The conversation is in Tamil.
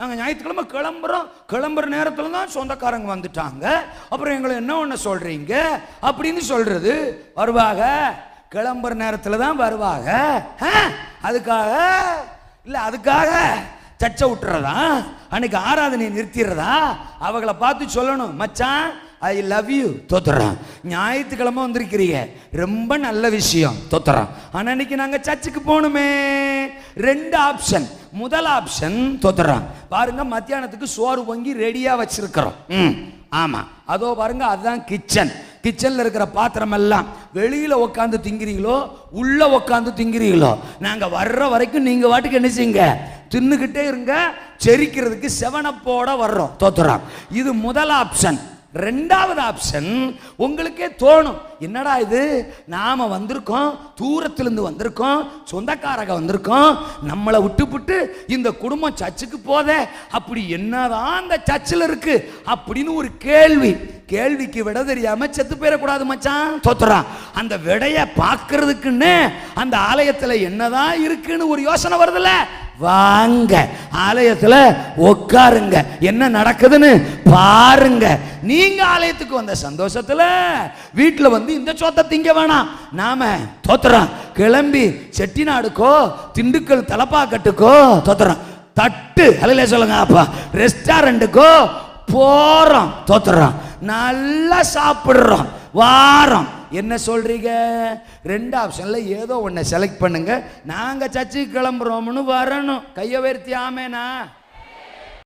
நாங்கள் ஞாயிற்றுக்கிழமை கிளம்புறோம். கிளம்புற நேரத்தில் தான் சொந்தக்காரங்க வந்துட்டாங்க. அப்புறம் எங்களை என்ன ஒன்று சொல்கிறீங்க அப்படின்னு சொல்கிறது. வருவாங்க, கிளம்புற நேரத்தில் தான் வருவாங்க. அதுக்காக இல்லை, அதுக்காக சர்ச்சை விட்டுறதா, அன்னைக்கு ஆராதனையை நிறுத்திடுறதா? அவங்கள பார்த்து சொல்லணும், மச்சான் ஐ லவ் யூ, தோத்துறான். ஞாயிற்றுக்கிழமை வந்திருக்கிறீங்க, ரொம்ப நல்ல விஷயம், தோத்துறான். ஆனால் இன்னைக்கு நாங்கள் சர்ச்சுக்கு போகணுமே. 2 ஆப்ஷன். முதல் ஆப்ஷன் தோத்துறான். பாருங்க, மத்தியானத்துக்கு சோறு பொங்கி ரெடியா வச்சிருக்கிறோம். ஆமா, அதோ பாருங்க, அதுதான் கிச்சன். கிச்சன்ல இருக்கிற பாத்திரம் எல்லாம் வெளியில உட்காந்து திங்கிறீங்களோ உள்ள உட்காந்து திங்கிறீங்களோ, நாங்க வர்ற வரைக்கும் நீங்க வாட்டுக்கு என்ன செய்யுங்க, தின்னுகிட்டே இருங்க. செரிக்கிறதுக்கு செவனப்போட வர்றோம், தோத்துறான். இது முதல் ஆப்ஷன். 2வது ஆப்ஷன், உங்களுக்கே தோணும், என்னடா இது, நாம வந்திருக்கோம், தூரத்திலிருந்து வந்திருக்கோம், சொந்தக்காரங்க வந்திருக்கோம், நம்மளை விட்டுப்புட்டு இந்த குடும்பம் சர்ச்சுக்கு போதே, அப்படி என்னதான் அந்த சர்ச்சில் இருக்கு அப்படின்னு ஒரு கேள்விக்கு விட தெரியாம செத்து போயிடக்கூடாது மச்சான், தோத்துறான். அந்த விடைய பார்க்கறதுக்குன்னு அந்த ஆலயத்துல என்னதான் இருக்குன்னு ஒரு யோசனை வருதுல்ல, வாங்க ஆலயத்துல உட்காருங்க, என்ன நடக்குதுன்னு பாருங்க. நீங்க ஆலயத்துக்கு வந்த சந்தோஷத்துல வீட்டுல வந்து இந்த சோத்தை திங்க வேணாம். நாம தோத்துறோம் கிளம்பி செட்டிநாடுக்கோ திண்டுக்கல் தலப்பாக்கட்டுக்கோ தோத்துறோம், தட்டு அலையில சொல்லுங்க அப்பா, ரெஸ்டாரண்ட்டுக்கோ போறோம், தோத்துறோம், நல்லா சாப்பிடுறோம், வாரம். என்ன சொல்றீங்க? 2 ஆப்ஷன்ல ஏதோ ஒன்றை செலக்ட் பண்ணுங்க. நாங்க சர்ச்சுக்கு கிளம்புறோம்னு வரணும். கையை உயர்த்தி ஆமேனா?